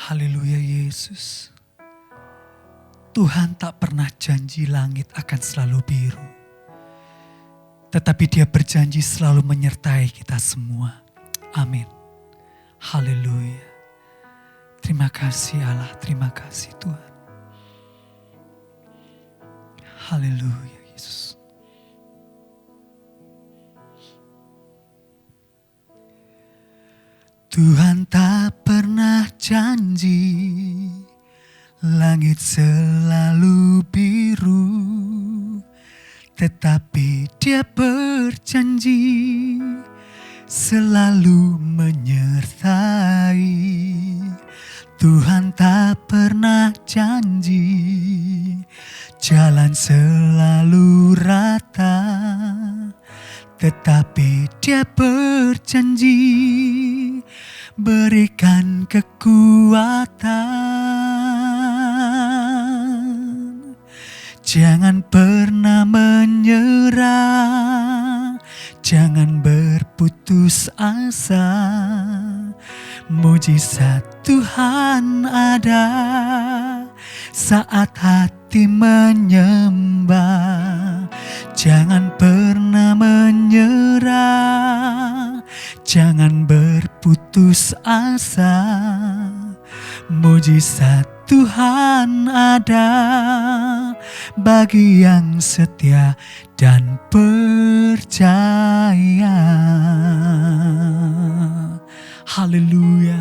Haleluya Yesus. Tuhan tak pernah janji langit akan selalu biru. Tetapi Dia berjanji selalu menyertai kita semua. Amin. Haleluya. Terima kasih Allah, terima kasih Tuhan. Haleluya Yesus. Tuhan tak pernah janji langit selalu biru, tetapi Dia berjanji selalu menyertai. Tuhan tak pernah janji jalan selalu rata, tetapi Dia berjanji berikan kekuatan. Jangan pernah menyerah, jangan berputus asa. Mujizat Tuhan ada saat hati menyembah. Jangan pernah menyerah, jangan berputus asa. Mujizat Tuhan ada bagi yang setia dan percaya. Haleluya.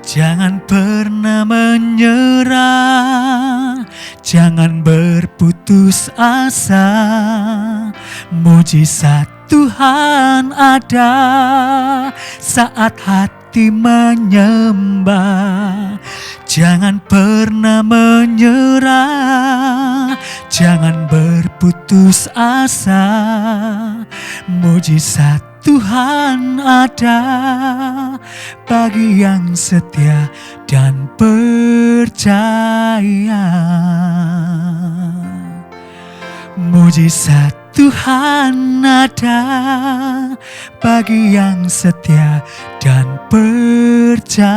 Jangan pernah menyerah, jangan berputus asa. Mujizat Tuhan ada saat hati menyembah. Jangan pernah menyerah, jangan berputus asa. Mujizat Tuhan ada bagi yang setia dan percaya. Mujizat Tuhan ada bagi yang setia dan percaya.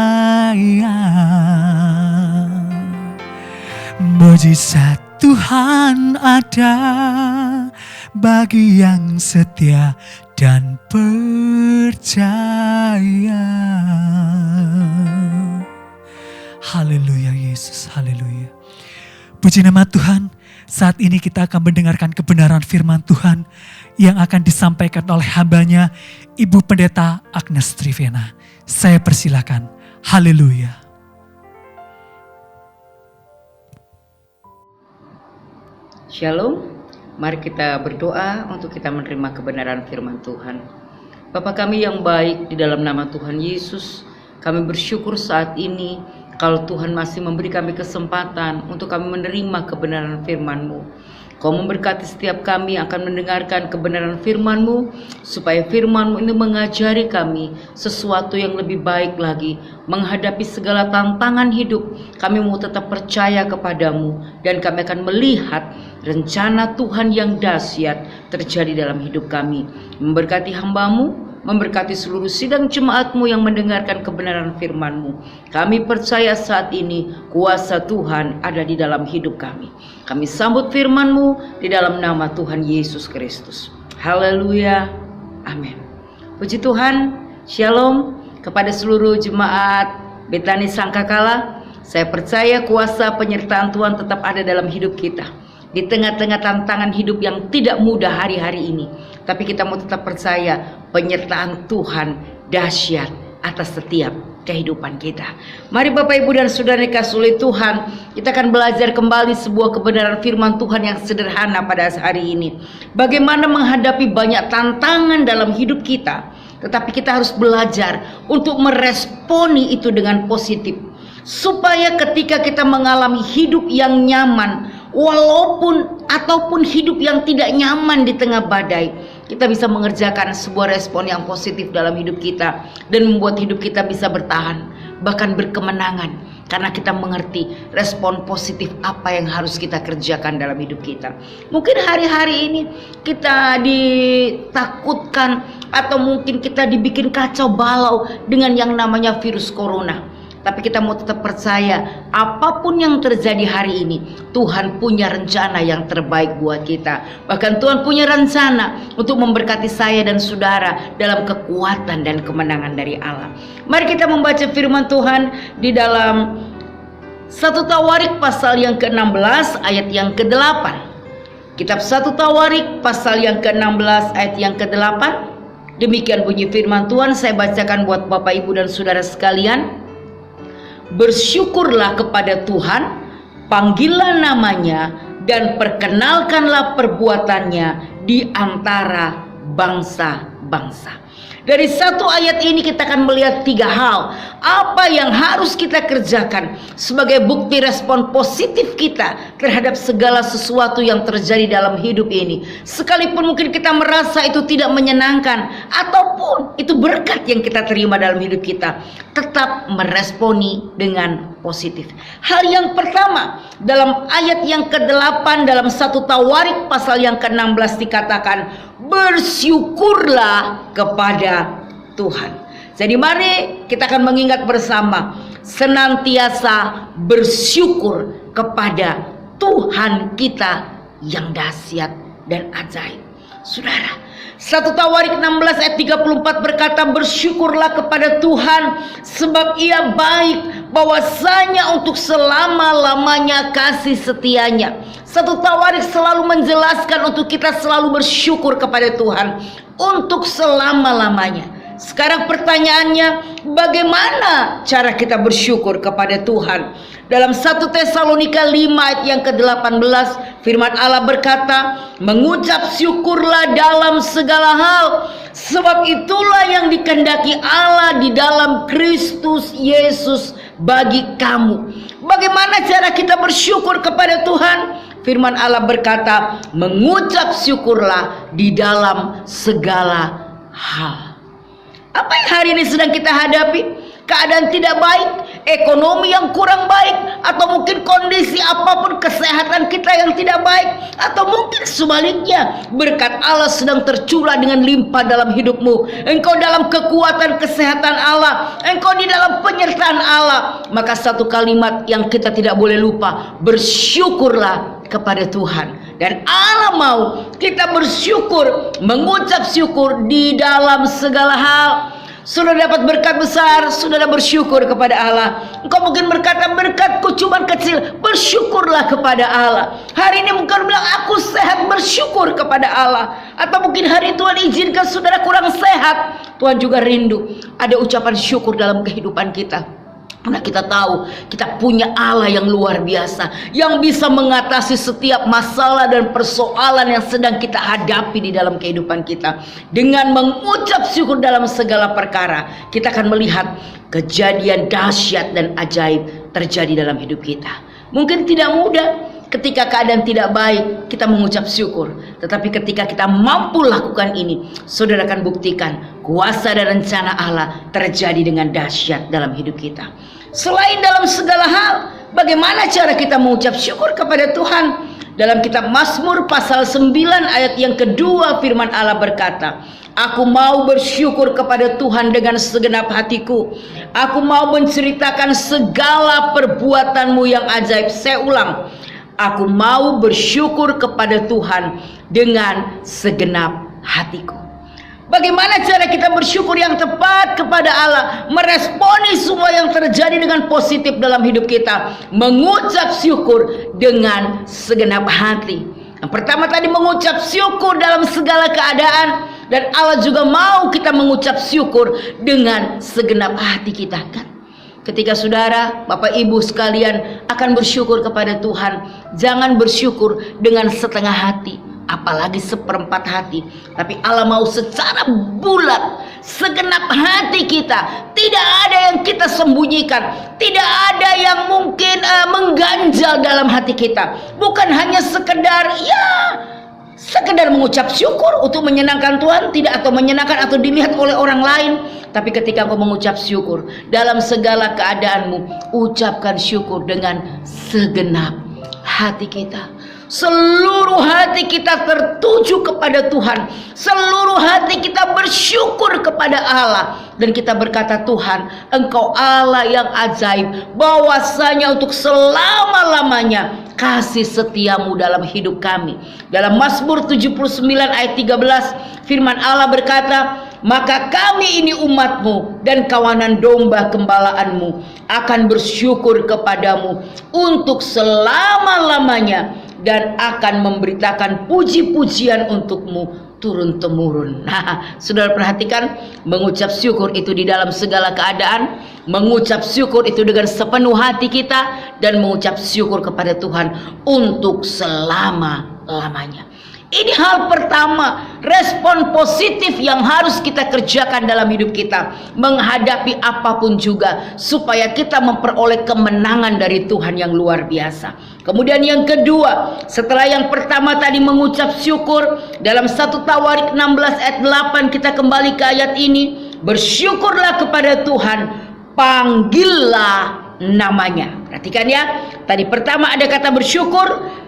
Mujizat Tuhan ada bagi yang setia dan percaya. Haleluya Yesus, haleluya. Puji nama Tuhan. Saat ini kita akan mendengarkan kebenaran firman Tuhan yang akan disampaikan oleh hambanya Ibu Pendeta Agnes Trivena. Saya persilakan. Haleluya. Shalom, mari kita berdoa untuk kita menerima kebenaran firman Tuhan. Bapa kami yang baik, di dalam nama Tuhan Yesus, kami bersyukur saat ini kalau Tuhan masih memberi kami kesempatan untuk kami menerima kebenaran firman-Mu. Kau memberkati setiap kami yang akan mendengarkan kebenaran firman-Mu, supaya firman-Mu ini mengajari kami sesuatu yang lebih baik lagi. Menghadapi segala tantangan hidup, kami mau tetap percaya kepadamu, dan kami akan melihat rencana Tuhan yang dahsyat terjadi dalam hidup kami. Memberkati hamba-Mu, memberkati seluruh sidang jemaat-Mu yang mendengarkan kebenaran firman-Mu. Kami percaya saat ini kuasa Tuhan ada di dalam hidup kami. Kami sambut firman-Mu di dalam nama Tuhan Yesus Kristus. Haleluya. Amin. Puji Tuhan. Shalom kepada seluruh jemaat Betani Sangkakala. Saya percaya kuasa penyertaan Tuhan tetap ada dalam hidup kita. Di tengah-tengah tantangan hidup yang tidak mudah hari-hari ini, tapi kita mau tetap percaya penyertaan Tuhan dahsyat atas setiap kehidupan kita. Mari Bapak Ibu dan Saudara dikasihi oleh Tuhan, kita akan belajar kembali sebuah kebenaran firman Tuhan yang sederhana pada hari ini. Bagaimana menghadapi banyak tantangan dalam hidup kita, tetapi kita harus belajar untuk meresponi itu dengan positif. Supaya ketika kita mengalami hidup yang nyaman, ataupun hidup yang tidak nyaman di tengah badai, kita bisa mengerjakan sebuah respon yang positif dalam hidup kita dan membuat hidup kita bisa bertahan, bahkan berkemenangan, karena kita mengerti respon positif apa yang harus kita kerjakan dalam hidup kita. Mungkin hari-hari ini kita ditakutkan atau mungkin kita dibikin kacau balau dengan yang namanya virus corona. Tapi kita mau tetap percaya apapun yang terjadi hari ini, Tuhan punya rencana yang terbaik buat kita. Bahkan Tuhan punya rencana untuk memberkati saya dan saudara dalam kekuatan dan kemenangan dari Allah. Mari kita membaca firman Tuhan di dalam 1 Tawarik pasal yang ke-16 ayat yang ke-8. Kitab 1 Tawarik pasal yang ke-16 ayat yang ke-8. Demikian bunyi firman Tuhan, saya bacakan buat Bapak Ibu dan saudara sekalian. Bersyukurlah kepada Tuhan, panggillah namanya, dan perkenalkanlah perbuatannya di antara bangsa-bangsa. Dari satu ayat ini kita akan melihat 3 hal. Apa yang harus kita kerjakan sebagai bukti respon positif kita terhadap segala sesuatu yang terjadi dalam hidup ini. Sekalipun mungkin kita merasa itu tidak menyenangkan, ataupun itu berkat yang kita terima dalam hidup kita, tetap meresponi dengan positif. Hal yang pertama, dalam ayat yang ke-8 dalam 1 Tawarik pasal yang ke-16 dikatakan, bersyukurlah kepada Tuhan. Jadi mari kita akan mengingat bersama, senantiasa bersyukur kepada Tuhan kita yang dahsyat dan ajaib. Saudara, 1 Tawarik 16 ayat 34 berkata, bersyukurlah kepada Tuhan sebab Ia baik, bahwasanya untuk selama-lamanya kasih setianya. 1 Tawarik selalu menjelaskan untuk kita selalu bersyukur kepada Tuhan untuk selama-lamanya. Sekarang pertanyaannya, bagaimana cara kita bersyukur kepada Tuhan? Dalam 1 Tesalonika 5 ayat yang ke-18 firman Allah berkata, mengucap syukurlah dalam segala hal, sebab itulah yang dikehendaki Allah di dalam Kristus Yesus bagi kamu. Bagaimana cara kita bersyukur kepada Tuhan? Firman Allah berkata, mengucap syukurlah di dalam segala hal. Apa yang hari ini sedang kita hadapi? Keadaan tidak baik, ekonomi yang kurang baik, atau mungkin kondisi apapun kesehatan kita yang tidak baik, atau mungkin sebaliknya berkat Allah sedang tercurah dengan limpah dalam hidupmu. Engkau dalam kekuatan kesehatan Allah, engkau di dalam penyertaan Allah. Maka satu kalimat yang kita tidak boleh lupa, bersyukurlah kepada Tuhan. Dan Allah mau kita bersyukur, mengucap syukur di dalam segala hal. Sudah dapat berkat besar, saudara bersyukur kepada Allah. Engkau mungkin berkata, berkatku cuma kecil, bersyukurlah kepada Allah. Hari ini mungkin bilang, aku sehat, bersyukur kepada Allah. Atau mungkin hari Tuhan izinkan saudara kurang sehat, Tuhan juga rindu ada ucapan syukur dalam kehidupan kita. Karena kita tahu kita punya Allah yang luar biasa, yang bisa mengatasi setiap masalah dan persoalan yang sedang kita hadapi di dalam kehidupan kita. Dengan mengucap syukur dalam segala perkara, kita akan melihat kejadian dahsyat dan ajaib terjadi dalam hidup kita. Mungkin tidak mudah ketika keadaan tidak baik kita mengucap syukur, tetapi ketika kita mampu lakukan ini, saudara akan buktikan kuasa dan rencana Allah terjadi dengan dahsyat dalam hidup kita. Selain dalam segala hal, bagaimana cara kita mengucap syukur kepada Tuhan? Dalam kitab Mazmur pasal 9 ayat yang kedua firman Allah berkata, aku mau bersyukur kepada Tuhan dengan segenap hatiku. Aku mau menceritakan segala perbuatanmu yang ajaib. Saya ulang, aku mau bersyukur kepada Tuhan dengan segenap hatiku. Bagaimana cara kita bersyukur yang tepat kepada Allah? Meresponi semua yang terjadi dengan positif dalam hidup kita. Mengucap syukur dengan segenap hati. Yang pertama tadi mengucap syukur dalam segala keadaan. Dan Allah juga mau kita mengucap syukur dengan segenap hati kita, kan? Ketika saudara, Bapak Ibu sekalian akan bersyukur kepada Tuhan, jangan bersyukur dengan setengah hati, apalagi seperempat hati. Tapi Allah mau secara bulat, segenap hati kita. Tidak ada yang kita sembunyikan, tidak ada yang mungkin mengganjal dalam hati kita. Bukan hanya sekedar sekedar mengucap syukur untuk menyenangkan Tuhan, tidak atau menyenangkan atau dilihat oleh orang lain. Tapi ketika engkau mengucap syukur dalam segala keadaanmu, ucapkan syukur dengan segenap hati kita. Seluruh hati kita tertuju kepada Tuhan. Seluruh hati kita bersyukur kepada Allah. Dan kita berkata, Tuhan, Engkau Allah yang ajaib, bahwasanya untuk selama-lamanya kasih setiamu dalam hidup kami. Dalam Mazmur 79 ayat 13, firman Allah berkata, maka kami ini umatmu dan kawanan domba gembalaanmu akan bersyukur kepadamu untuk selama-lamanya, dan akan memberitakan puji-pujian untukmu turun-temurun. Nah, saudara perhatikan, mengucap syukur itu di dalam segala keadaan, mengucap syukur itu dengan sepenuh hati kita, dan mengucap syukur kepada Tuhan untuk selama-lamanya. Ini hal pertama, respon positif yang harus kita kerjakan dalam hidup kita, menghadapi apapun juga, supaya kita memperoleh kemenangan dari Tuhan yang luar biasa. Kemudian yang kedua, setelah yang pertama tadi mengucap syukur, dalam 1 Tawarik 16 ayat 8 kita kembali ke ayat ini, bersyukurlah kepada Tuhan, panggillah namanya. Perhatikan ya, tadi pertama ada kata bersyukur,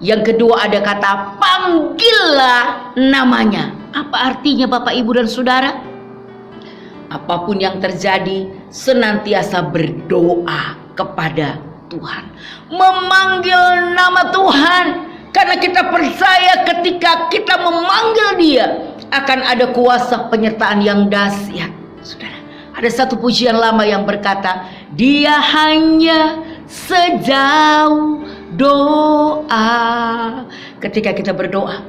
yang kedua ada kata panggillah namanya. Apa artinya Bapak, Ibu, dan Saudara? Apapun yang terjadi, senantiasa berdoa kepada Tuhan, memanggil nama Tuhan, karena kita percaya ketika kita memanggil Dia akan ada kuasa penyertaan yang dahsyat. Saudara, ada satu pujian lama yang berkata, Dia hanya sejauh doa. Ketika kita berdoa,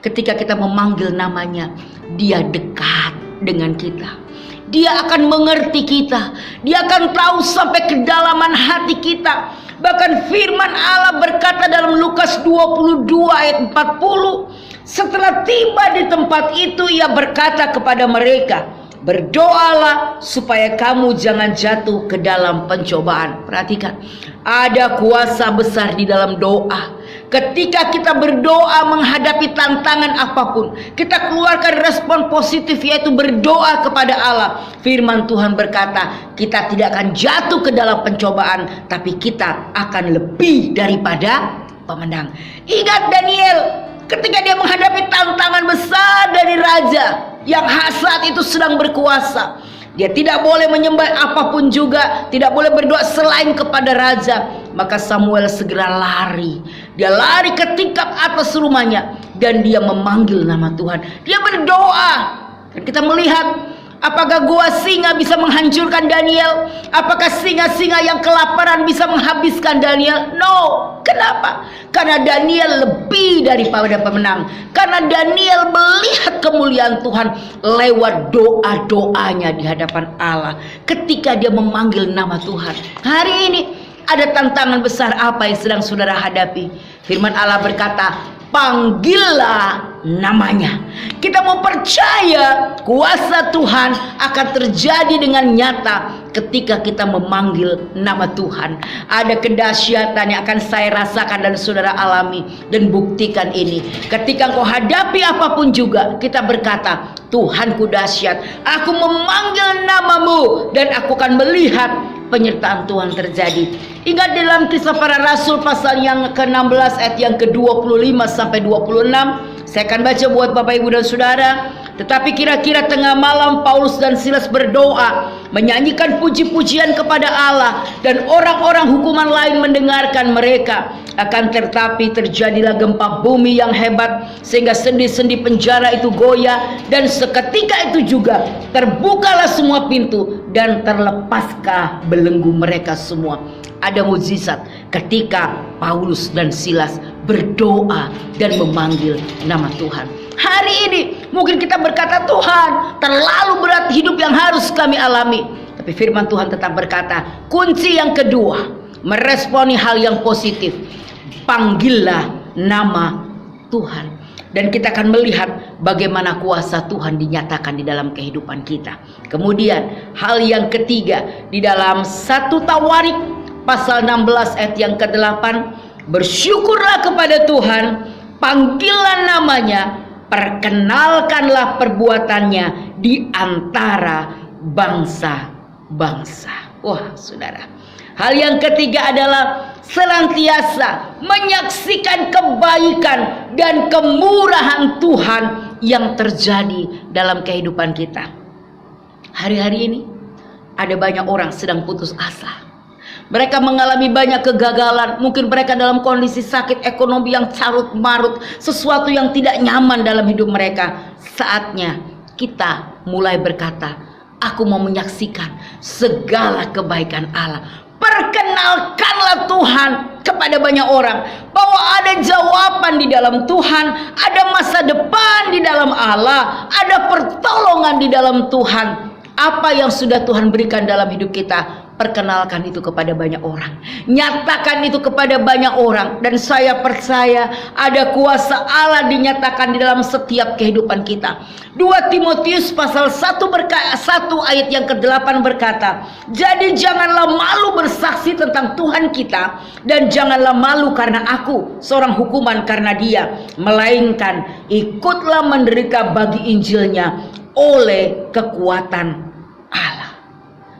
ketika kita memanggil namanya, Dia dekat dengan kita. Dia akan mengerti kita. Dia akan tahu sampai kedalaman hati kita. Bahkan firman Allah berkata dalam Lukas 22 ayat 40, setelah tiba di tempat itu Ia berkata kepada mereka, berdoalah supaya kamu jangan jatuh ke dalam pencobaan. Perhatikan, ada kuasa besar di dalam doa. Ketika kita berdoa menghadapi tantangan apapun, kita keluarkan respon positif, yaitu berdoa kepada Allah. Firman Tuhan berkata, kita tidak akan jatuh ke dalam pencobaan, tapi kita akan lebih daripada pemenang. Ingat Daniel, ketika dia menghadapi tantangan besar dari raja yang saat itu sedang berkuasa, dia tidak boleh menyembah apapun juga, tidak boleh berdoa selain kepada raja. Maka Samuel segera lari. Dia lari ke tingkap atas rumahnya dan dia memanggil nama Tuhan. Dia berdoa. Dan kita melihat, apakah gua singa bisa menghancurkan Daniel? Apakah singa-singa yang kelaparan bisa menghabiskan Daniel? No. Kenapa? Karena Daniel lebih daripada pemenang. Karena Daniel melihat kemuliaan Tuhan lewat doa-doanya di hadapan Allah. Ketika dia memanggil nama Tuhan. Hari ini ada tantangan besar apa yang sedang saudara hadapi? Firman Allah berkata, panggillah namanya. Kita mau percaya kuasa Tuhan akan terjadi dengan nyata ketika kita memanggil nama Tuhan. Ada kedahsyatan yang akan saya rasakan dan saudara alami, dan buktikan ini. Ketika engkau hadapi apapun juga, kita berkata, Tuhanku dahsyat, aku memanggil namamu dan aku akan melihat penyertaan Tuhan terjadi. Ingat dalam Kisah Para Rasul pasal yang ke-16 ayat yang ke-25 sampai 26. Saya akan baca buat Bapak, Ibu, dan Saudara. Tetapi kira-kira tengah malam Paulus dan Silas berdoa, menyanyikan puji-pujian kepada Allah, dan orang-orang hukuman lain mendengarkan mereka. Akan tetapi terjadilah gempa bumi yang hebat, sehingga sendi-sendi penjara itu goyah, dan seketika itu juga terbukalah semua pintu dan terlepaskah belenggu mereka semua. Ada mukjizat ketika Paulus dan Silas berdoa dan memanggil nama Tuhan. Hari ini mungkin kita berkata, Tuhan, terlalu berat hidup yang harus kami alami. Tapi firman Tuhan tetap berkata, kunci yang kedua, meresponi hal yang positif. Panggillah nama Tuhan. Dan kita akan melihat bagaimana kuasa Tuhan dinyatakan di dalam kehidupan kita. Kemudian hal yang ketiga, di dalam 1 Tawarik pasal 16 ayat yang ke-8, bersyukurlah kepada Tuhan Panggilan namanya, perkenalkanlah perbuatannya di antara bangsa-bangsa. Wah, saudara. Hal yang ketiga adalah senantiasa menyaksikan kebaikan dan kemurahan Tuhan yang terjadi dalam kehidupan kita. Hari-hari ini ada banyak orang sedang putus asa. Mereka mengalami banyak kegagalan. Mungkin mereka dalam kondisi sakit, ekonomi yang carut marut, sesuatu yang tidak nyaman dalam hidup mereka. Saatnya kita mulai berkata, aku mau menyaksikan segala kebaikan Allah. Perkenalkanlah Tuhan kepada banyak orang bahwa ada jawaban di dalam Tuhan, ada masa depan di dalam Allah, ada pertolongan di dalam Tuhan. Apa yang sudah Tuhan berikan dalam hidup kita, perkenalkan itu kepada banyak orang, nyatakan itu kepada banyak orang. Dan saya percaya ada kuasa Allah dinyatakan di dalam setiap kehidupan kita. 2 Timotius pasal 1 ayat yang ke-8 berkata, jadi janganlah malu bersaksi tentang Tuhan kita, dan janganlah malu karena aku seorang hukuman karena dia, melainkan ikutlah menderita bagi Injilnya oleh kekuatan Allah.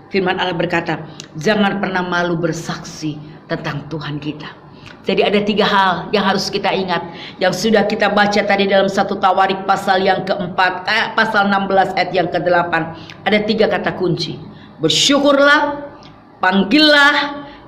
Firman Allah berkata, jangan pernah malu bersaksi tentang Tuhan kita. Jadi ada 3 hal yang harus kita ingat, yang sudah kita baca tadi dalam 1 Tawarik pasal yang keempat, pasal 16 ayat yang ke-8. Ada 3 kata kunci: bersyukurlah, panggillah,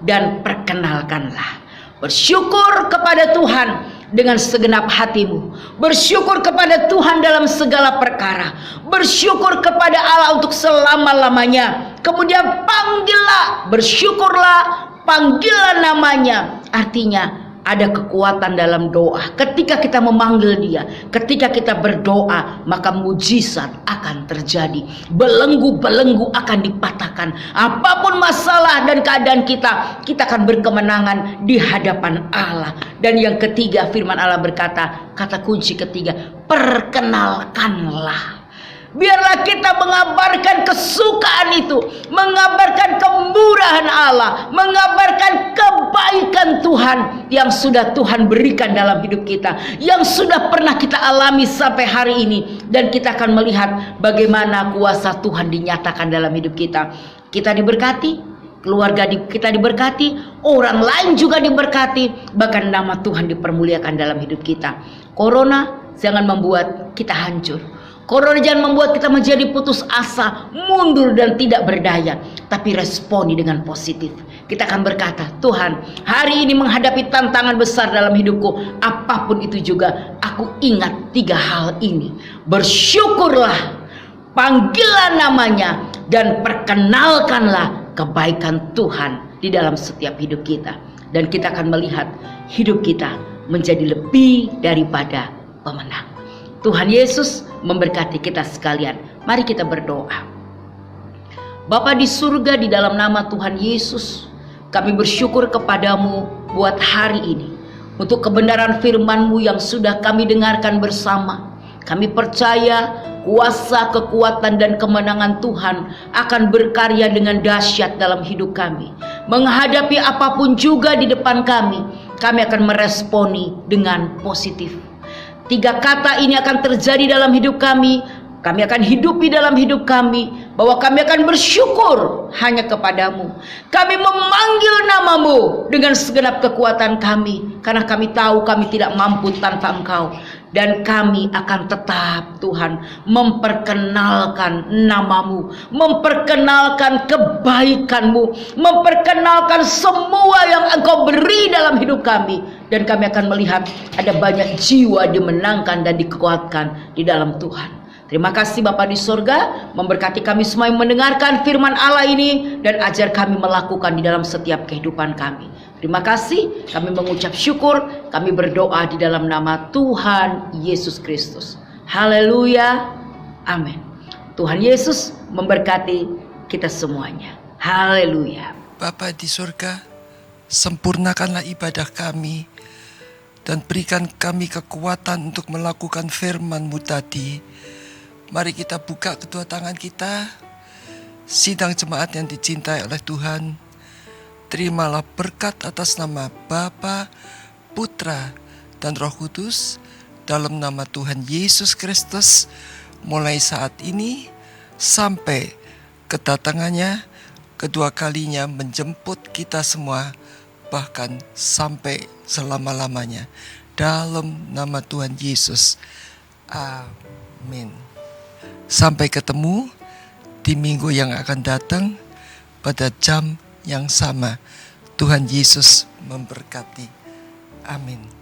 dan perkenalkanlah. Bersyukur kepada Tuhan dengan segenap hatimu. Bersyukur kepada Tuhan dalam segala perkara. Bersyukur kepada Allah untuk selama-lamanya. Kemudian panggillah, bersyukurlah, panggillah namanya. Artinya ada kekuatan dalam doa. Ketika kita memanggil dia, ketika kita berdoa, maka mujizat akan terjadi. Belenggu-belenggu akan dipatahkan. Apapun masalah dan keadaan kita, kita akan berkemenangan di hadapan Allah. Dan yang ketiga, firman Allah berkata, kata kunci ketiga, perkenalkanlah. Biarlah kita mengabarkan kesukaan itu, mengabarkan kemurahan Allah, mengabarkan kebaikan Tuhan yang sudah Tuhan berikan dalam hidup kita, yang sudah pernah kita alami sampai hari ini. Dan kita akan melihat bagaimana kuasa Tuhan dinyatakan dalam hidup kita. Kita diberkati, keluarga kita diberkati, orang lain juga diberkati, bahkan nama Tuhan dipermuliakan dalam hidup kita. Corona jangan membuat kita hancur. Corona jangan membuat kita menjadi putus asa, mundur dan tidak berdaya, tapi responi dengan positif. Kita akan berkata, Tuhan, hari ini menghadapi tantangan besar dalam hidupku, apapun itu juga, aku ingat 3 hal ini. Bersyukurlah, panggillah namanya, dan perkenalkanlah kebaikan Tuhan di dalam setiap hidup kita. Dan kita akan melihat hidup kita menjadi lebih daripada pemenang. Tuhan Yesus memberkati kita sekalian. Mari kita berdoa. Bapa di surga, di dalam nama Tuhan Yesus, kami bersyukur kepadamu buat hari ini, untuk kebenaran firman-Mu yang sudah kami dengarkan bersama. Kami percaya kuasa, kekuatan, dan kemenangan Tuhan akan berkarya dengan dahsyat dalam hidup kami. Menghadapi apapun juga di depan kami akan meresponi dengan positif. 3 kata ini akan terjadi dalam hidup kami. Kami akan hidupi dalam hidup kami, bahwa kami akan bersyukur hanya kepadamu. Kami memanggil namamu dengan segenap kekuatan kami, karena kami tahu kami tidak mampu tanpa Engkau. Dan kami akan tetap, Tuhan, memperkenalkan namamu, memperkenalkan kebaikan-Mu, memperkenalkan semua yang Engkau beri dalam hidup kami. Dan kami akan melihat ada banyak jiwa dimenangkan dan dikuatkan di dalam Tuhan. Terima kasih Bapa di surga, memberkati kami semua yang mendengarkan firman Allah ini, dan ajar kami melakukan di dalam setiap kehidupan kami. Terima kasih, kami mengucap syukur, kami berdoa di dalam nama Tuhan Yesus Kristus. Haleluya, amin. Tuhan Yesus memberkati kita semuanya. Haleluya. Bapa di surga, sempurnakanlah ibadah kami, dan berikan kami kekuatan untuk melakukan firman-Mu tadi. Mari kita buka kedua tangan kita. Sidang jemaat yang dicintai oleh Tuhan, terimalah berkat atas nama Bapa, Putra, dan Roh Kudus, dalam nama Tuhan Yesus Kristus, mulai saat ini sampai kedatangannya kedua kalinya menjemput kita semua, bahkan sampai selama-lamanya. Dalam nama Tuhan Yesus. Amin. Sampai ketemu di minggu yang akan datang pada jam yang sama. Tuhan Yesus memberkati. Amin.